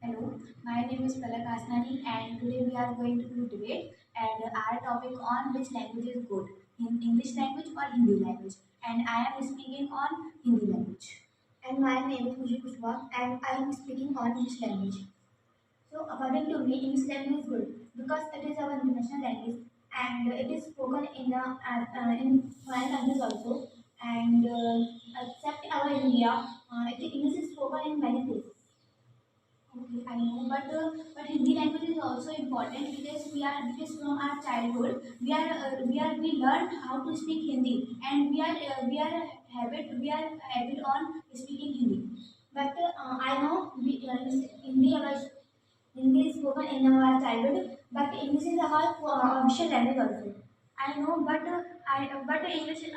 Hello, my name is Palak Asnani and today we are going to do debate and our topic on which language is good, in English language or Hindi language, and I am speaking on Hindi language. And my name is Kushi Kushwa and I am speaking on English language. So according to me, English language is good because it is our international language and it is spoken in foreign countries also. And except our India, English is spoken in many places. Okay, I know, but Hindi language is also important because from our childhood we learn how to speak Hindi and we are habit on speaking Hindi. But I know Hindi is spoken in our childhood, but English is our official language also. I know, but English is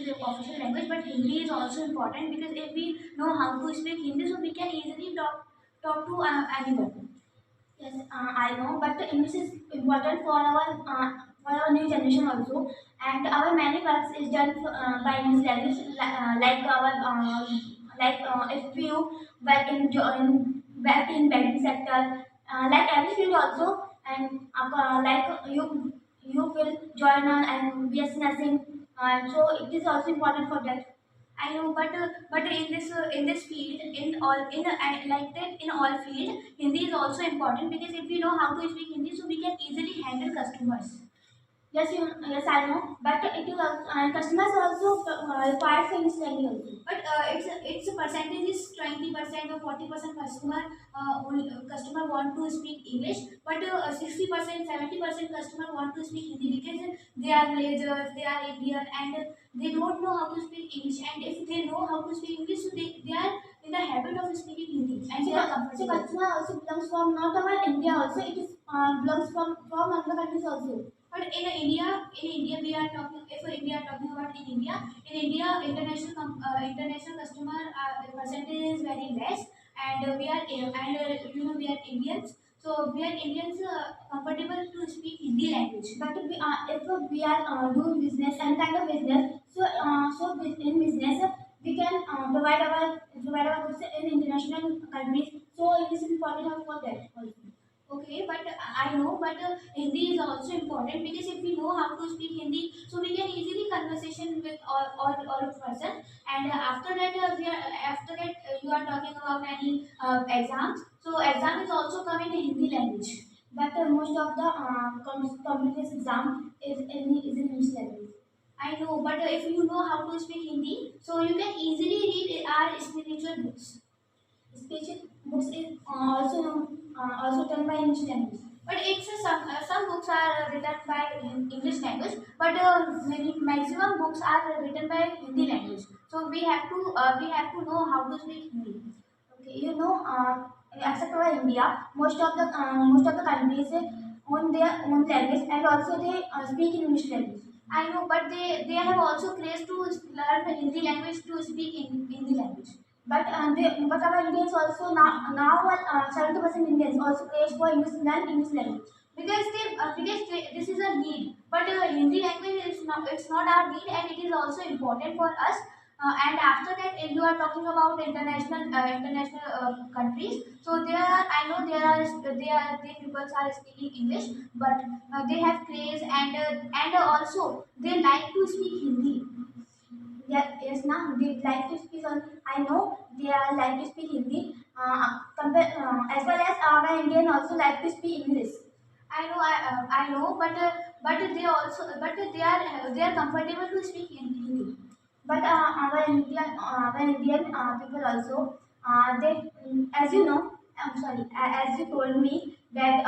the official language. But Hindi is also important because if we know how to speak Hindi, so we can easily talk to anyone. Yes, I know, but the English is important for our new generation also, and our many works is done by English language, like our if you work in banking sector, like every field also, and like you will join and BS nursing, so it is also important for that. I know, but in this field, in all in like that in all field, Hindi is also important because if we know how to speak Hindi, so we can easily handle customers. Yes, I know, but it is also, customers also required for English language also. But it's a percentage is 20% or 40% customer want to speak English, but 60% 70% customer want to speak Hindi because they are villagers, they are Indian, and they don't know how to speak English. And if they know how to speak English, so they are in the habit of speaking Hindi and they are So comfortable. customer also belongs from not our India also, it is belongs from other countries also. But in India we are talking. If we are talking about in India, international customer percentage is very less, and we are Indians, so we are Indians comfortable to speak Hindi language. But if we are doing business, any kind of business, in business we can provide our goods in international countries. So it is important for that also. Okay, but I know, but Hindi is also important because if we know how to speak Hindi, so we can easily conversation with all of person. And after that you are talking about any exams. So exam is also coming in Hindi language. But most of the competitive exam is in English language. I know, but if you know how to speak Hindi, so you can easily read our spiritual books. Special books is also done by English language. But some books are written by English language, but maximum books are written by Hindi language. So we have to know how to speak Hindi. Okay, except for India, most of the countries own their own language and also they speak in English language. I know, but they have also craze to learn the Hindi language to speak in Hindi language. But our Indians also now 70% Indians also crave for learn English language. Because this is a need, but Hindi language is not, it's not our need, and it is also important for us. And after that, if you are talking about international countries, so there are, I know they people are speaking English, but they have craze, and also they like to speak Hindi. Yes, now they like to speak on. I know they are like to speak Hindi. As well as our Indian also like to speak English. I know, but they are comfortable to speak in Hindi. But our Indian people also, they, as you know, I'm sorry, as you told me that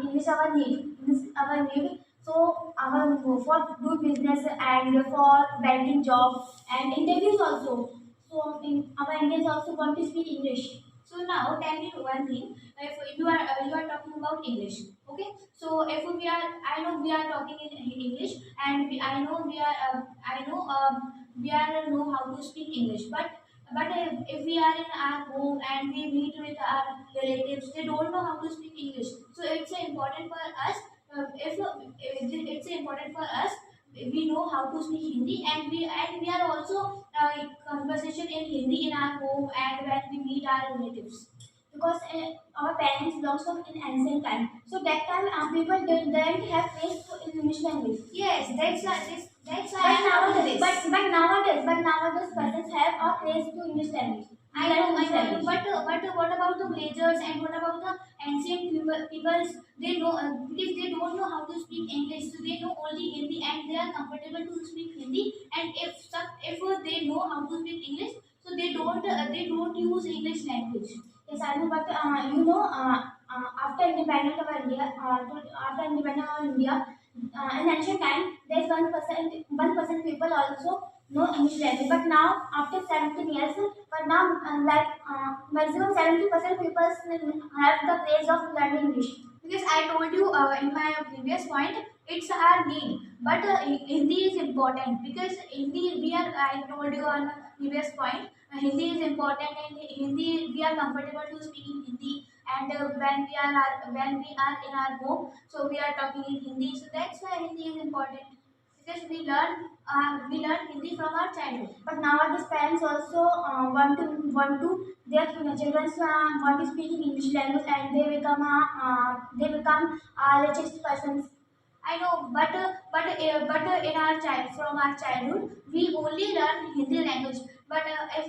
English our need, English our need. So our for do business and for banking job and interviews also. So our Indians also want to speak English. So now tell me one thing. If you are talking about English, okay? So if we are, I know we are talking in English, and I know we are know how to speak English, but if we are in our home and we meet with our relatives, they don't know how to speak English. So it's important for us. If it's important for us, we know how to speak Hindi, and we are also conversation in Hindi in our home and when we meet our relatives. because our parents belongs from in ancient time. So that time people didn't have place to in English language. Yes, that's why But I'm talking nowadays, this. but nowadays persons have a place to English language. I Learn know, English language. but what about the villagers and what about the ancient peoples? They know because they don't know how to speak English, so they know only Hindi and they are comfortable to speak Hindi. And if they know how to speak English, so they don't use English language. Yes, I know, but after independence of India, after independence of India, in ancient time, there's 1% people also know English language. But now, after 17 years, but now maximum 70% people have the craze of learning English. Because I told you in my previous point, it's our need. But Hindi is important because Hindi I told you on previous point, Hindi is important and Hindi we are comfortable to speak in Hindi. And when we are in our home, so we are talking in Hindi. So that's why Hindi is important because we learn Hindi from our childhood. But nowadays parents also want to their children want to speak in English language and they become richest persons. I know, in our from our childhood, we only learn Hindi language. But if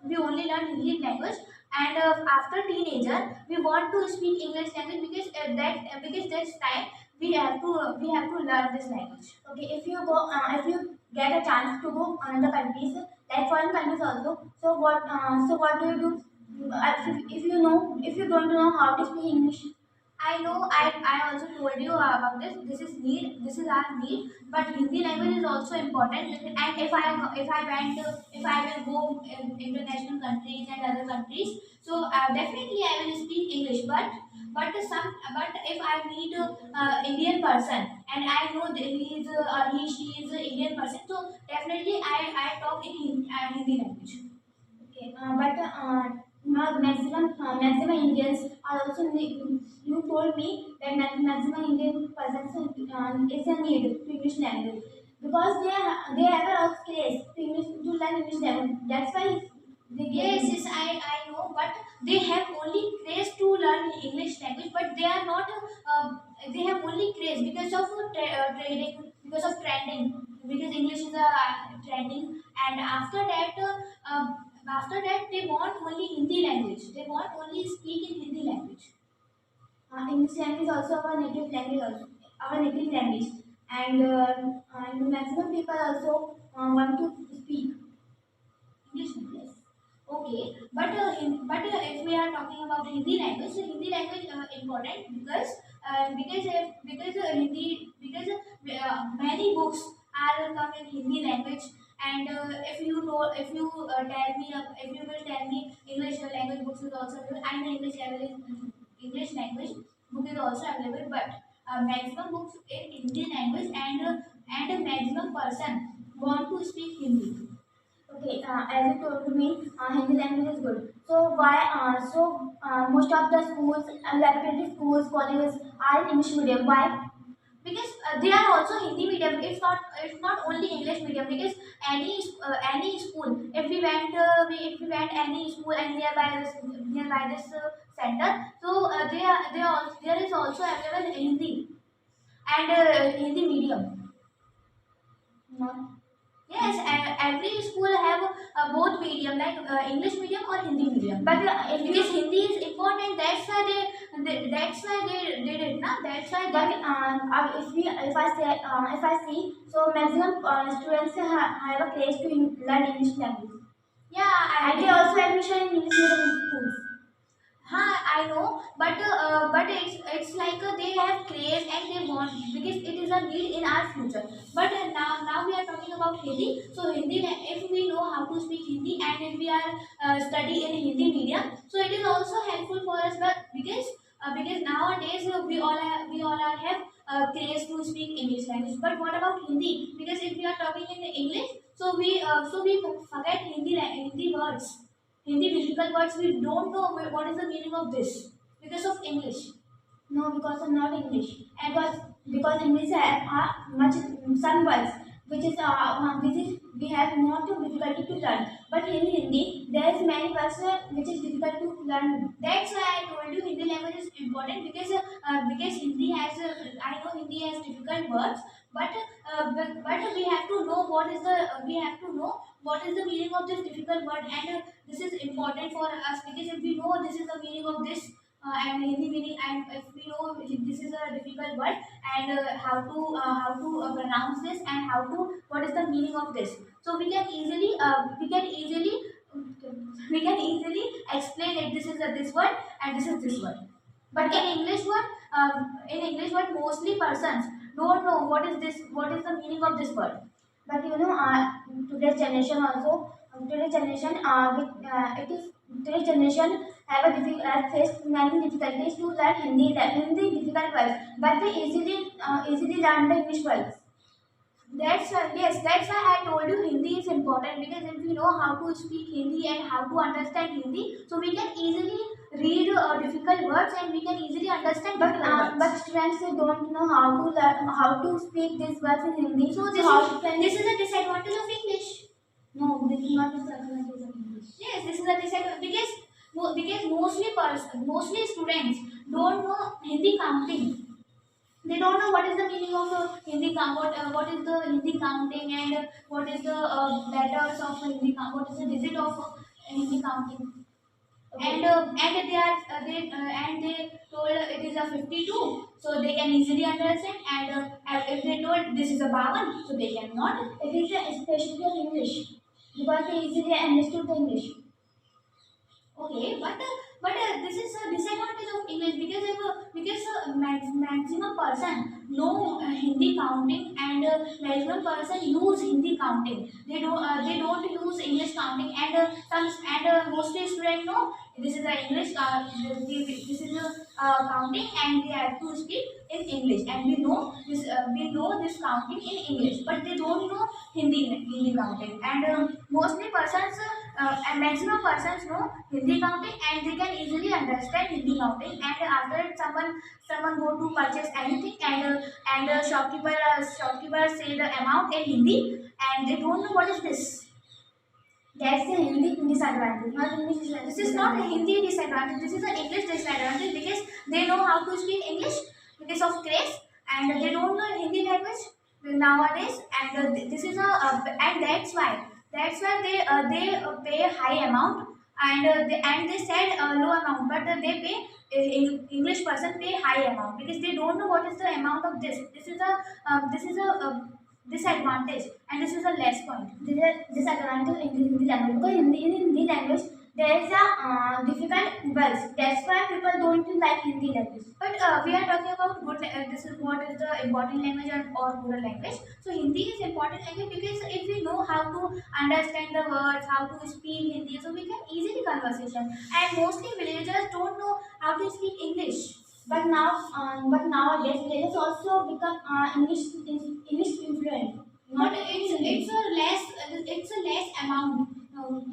we only learn Hindi language, and after teenager, we want to speak English language because that's time we have to learn this language. Okay, if you get a chance to go another countries like foreign countries also, so what do you do? If you don't know how to speak English. I know I also told you about this. This is our need. But Hindi language is also important. And if I will go in international countries and other countries, so definitely I will speak English. But if I meet Indian person and I know that he she is an Indian person, so definitely I talk in Hindi language. Okay, maximum Indians are also you told me that maximum Indian persons is a need to English language because they have a craze to learn English language. That's why they get Yes, I know, but they have only craze to learn English language, but they are not. They have only craze because of trading, because of trending, because English is trending, and after that they want only Hindi language. They want only speak in Hindi language. English language is also our native language also our native language and maximum people also want to speak English language. Okay, if we are talking about Hindi language, so Hindi language important because many books are come in Hindi language. And if you tell me if you will tell me English language books is also available. I know English language book is also available, but maximum books in Hindi language and a maximum person want to speak Hindi. Okay, as you told me, Hindi language is good. So why? Most of the schools, reputed schools, colleges are in English medium. Why? Because they are also Hindi medium. It's not only English medium because any school if we went any school and nearby this center, so there is also available Hindi and Hindi medium. No. Yes, every school have both medium like English medium or Hindi medium. But Because Hindi is important, that's why they did it, na? That's why but they. if I see, so maximum students have a craze to learn English language, Yeah, and they also admission in English medium schools. I know, but it's like they have craze and they want because it is a need in our future. But now we are talking about Hindi. So if we know how to speak Hindi and if we are study in Hindi medium, so it is also helpful for us. But because nowadays we all are have craze to speak English language. But what about Hindi? Because if we are talking in English, so we forget Hindi words. Hindi difficult words we don't know what is the meaning of this because of English. No, because of not English. And because English have much some words which is we have not too difficulty to learn. But in Hindi, there is many words which is difficult to learn. That's why I told you Hindi language is important because Hindi has I know Hindi has difficult words, but we have to know what is the we have to know what is the meaning of this difficult word, and this is important for us because if we know this is the meaning of this and Hindi meaning, and if we know this is a difficult word and how to pronounce this and how to what is the meaning of this, so we can easily explain it. This is this word and this is this word. But in English word, mostly persons don't know what is this, what is the meaning of this word. But you know, today's generation also, today's generation, it is today's generation have faced many difficulties to learn Hindi, Hindi difficult words, but they easily learn the English words. That's why, yes, that's why I told you Hindi is important because if we know how to speak Hindi and how to understand Hindi, so we can easily read difficult words and we can easily understand difficult words. But students they don't know how to learn how to speak these words in Hindi. So this is a disadvantage of English. No, this is not disadvantage of English. Yes, this is a disadvantage because mostly students don't know Hindi counting. They don't know what is the meaning of Hindi count, what is the Hindi counting, and what is the letters of Hindi count, what is the digit of Hindi counting. Okay. And they are and they told it is a 52, so they can easily understand. And if they told this is a 52, so they cannot. It is especially of English because they easily understood the English. Okay, but this is a disadvantage of English because maximum person know Hindi counting, and maximum person use Hindi counting. They don't use English counting, and mostly students know this is a English this is a counting, and they have to speak in English, and we know this counting in English, but they don't know Hindi counting, and mostly persons and maximum persons know Hindi counting and they can easily understand Hindi counting. And after someone go to purchase anything, and shopkeeper say the amount in Hindi and they don't know what is this. That's the Hindi disadvantage, not English This disadvantage. is not a Hindi disadvantage. This is an English disadvantage because they know how to speak English because of craze, and they don't know Hindi language nowadays. And this is and that's why they pay high amount, and they said low amount, but they pay English person pay high amount because they don't know what is the amount of this. This is a disadvantage, and this is a less point. This is a disadvantage in Hindi language because in Hindi language there is a difficult words. That's why people don't like Hindi language. But we are talking about good. This is what is the important language or rural language. So Hindi is important language because if we know how to understand the words, how to speak Hindi, so we can easily conversation. And mostly villagers don't know how to speak English. But nowadays villagers also become English influent. But it's a less amount.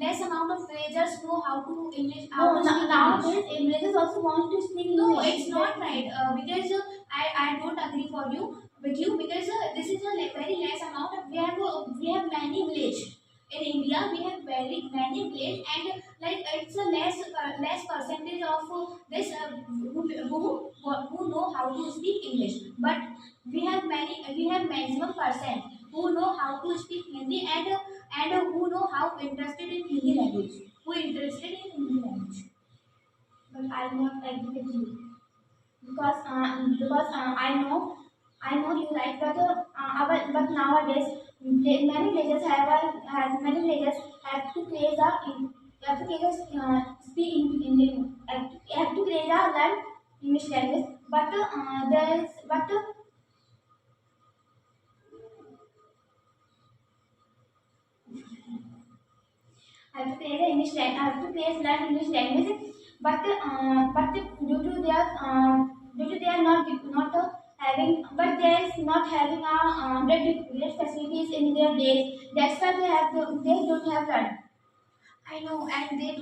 Less amount of villagers know how to English. How to speak English. Nowadays villagers also want to speak English. No, it's not right. Because I don't agree with you because this is a very less amount. We have many village in India. We have very many village, and like it's a less percentage of this who know how to speak English. But we have maximum percent who know how to speak Hindi, and who know how interested in Hindi language. Who interested in Hindi language. But I not agree with you because I know you right, but nowadays many villages many villages have to create speak Indian have to create a learn English language, but there is but I have to create a English language. I have to create learn English language, but due to they are not having, but there is not having a great facilities in their place. That's why they don't have learned. I know, and they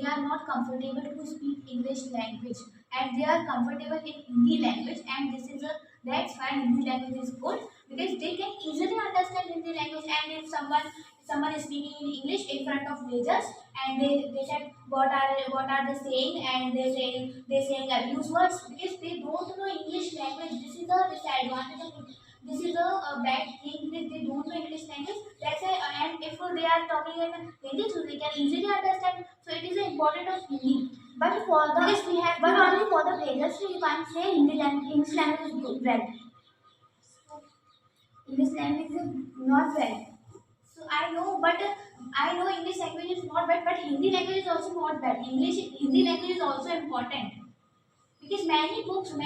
are not comfortable to speak English language, and they are comfortable in Hindi language, and that's why Hindi language is good because they can easily understand Hindi language. And if someone is speaking in English in front of villagers, and they said what are they saying, and they saying abuse words, because they don't know English language. This is a disadvantage of it. This is a bad thing that they don't know English language. That's why, and if they are talking in Hindi, so they can easily understand. So it is important of Hindi. But for the Because we have but to- only for the villagers, you can't say Hindi language. English language is good, well. English language is not well. So I know, but I know English language is not bad, but Hindi language is also not bad. Hindi language is also important, because many books we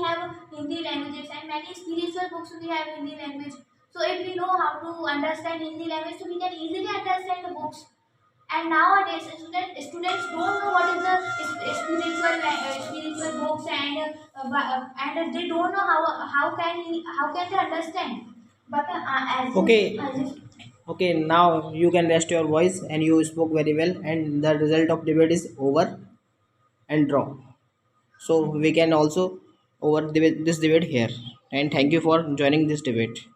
have Hindi languages, and many spiritual books we have Hindi language. So if we know how to understand Hindi language, so we can easily understand the books. And nowadays, students don't know what is the spiritual books, and they don't know how can they understand. But as Okay. you, as you Okay, now you can rest your voice, and you spoke very well, and the result of debate is over and draw. So we can also over this debate here. And thank you for joining this debate.